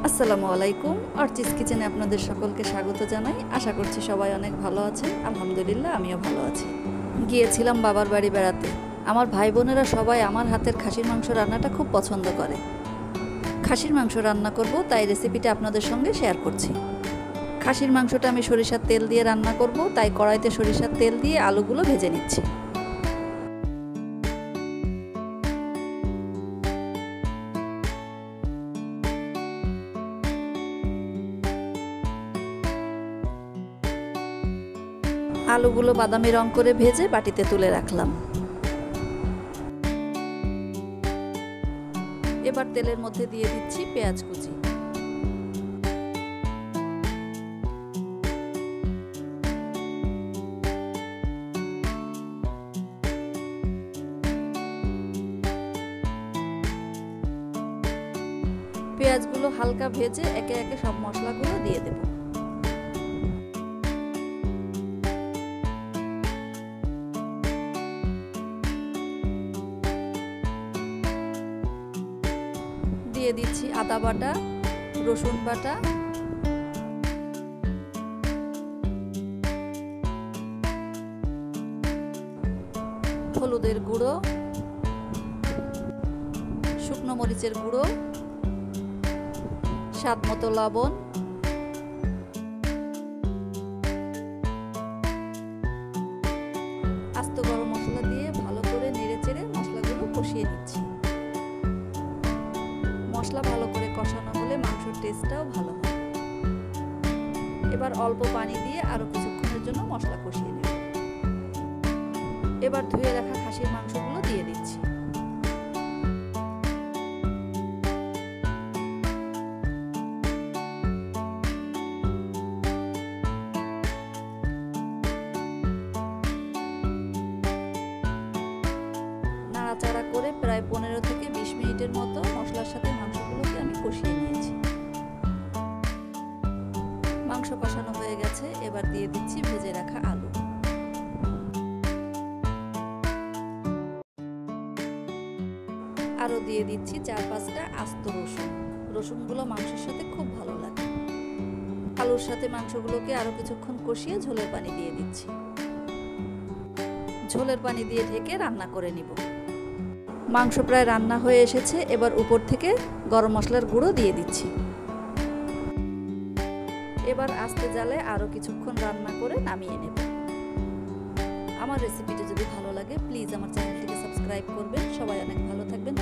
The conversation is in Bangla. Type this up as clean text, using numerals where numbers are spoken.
আসসালামু আলাইকুম। অর্চিস কিচেনে আপনাদের সকলকে স্বাগত জানাই। আশা করছি সবাই অনেক ভালো আছেন। আলহামদুলিল্লাহ আমিও ভালো আছি। গিয়েছিলাম বাবার বাড়ি বেড়াতে। আমার ভাই বোনেরা সবাই আমার হাতের খাসির মাংস রান্নাটা খুব পছন্দ করে। খাসির মাংস রান্না করব, তাই রেসিপিটা আপনাদের সঙ্গে শেয়ার করছি। খাসির মাংসটা আমি সরিষার তেল দিয়ে রান্না করব, তাই কড়াইতে সরিষার তেল দিয়ে আলুগুলো ভেজে নিচ্ছি। আলুগুলো বাদামি রং করে ভেজে বাটিতে তুলে রাখলাম। এবার তেলের মধ্যে দিয়ে দিচ্ছি পেঁয়াজ কুচি। পেঁয়াজগুলো হালকা ভেজে একে একে সব মশলাগুলো দিয়ে দেব। দিয়ে দিচ্ছি আদা বাটা, রসুন বাটা, হলুদের গুঁড়ো, শুকনো মরিচের গুঁড়ো, স্বাদ মতো লবণ, আস্ত গরম মশলা দিয়ে ভালো করে নেড়েচেড়ে মশলাগুলো কষিয়ে নিচ্ছি। মশলা ভালো করে কষানো হলে মাংসের টেস্টটাও ভালো হয়। এবার অল্প পানি দিয়ে আরো কিছুক্ষণের জন্য মশলা কষিয়ে নেব। এবার ধুয়ে রাখা খাসির মাংসগুলো দিয়ে দিচ্ছি। নাড়াচাড়া করে প্রায় 15 থেকে 20 মিনিটের মতো মশলার সাথে মাংসগুলোকে আমি কষিয়ে নিয়েছি। মাংস কষানো হয়ে গেছে, এবার দিয়ে দিচ্ছি ভেজে রাখা আলু। আরো দিয়ে দিচ্ছি 4-5টা আস্ত রসুন। রসুনগুলো মাংসের সাথে খুব ভালো লাগে। আলুর সাথে মাংসগুলোকে আরো কিছুক্ষণ কষিয়ে ঝোলের পানি দিয়ে দিচ্ছি। ঝোলের পানি দিয়ে ঢেকে রান্না করে নিব। মাংস প্রায় রান্না হয়ে এসেছে, এবার উপর থেকে গরম মশলার গুঁড়ো দিয়ে দিচ্ছি। এবার আস্তে জালে আরো কিছুক্ষণ রান্না করে নামিয়ে নেব। আমার রেসিপিটা যদি ভালো লাগে প্লিজ আমার চ্যানেলটিকে সাবস্ক্রাইব করবেন। সবাই অনেক ভালো থাকবেন।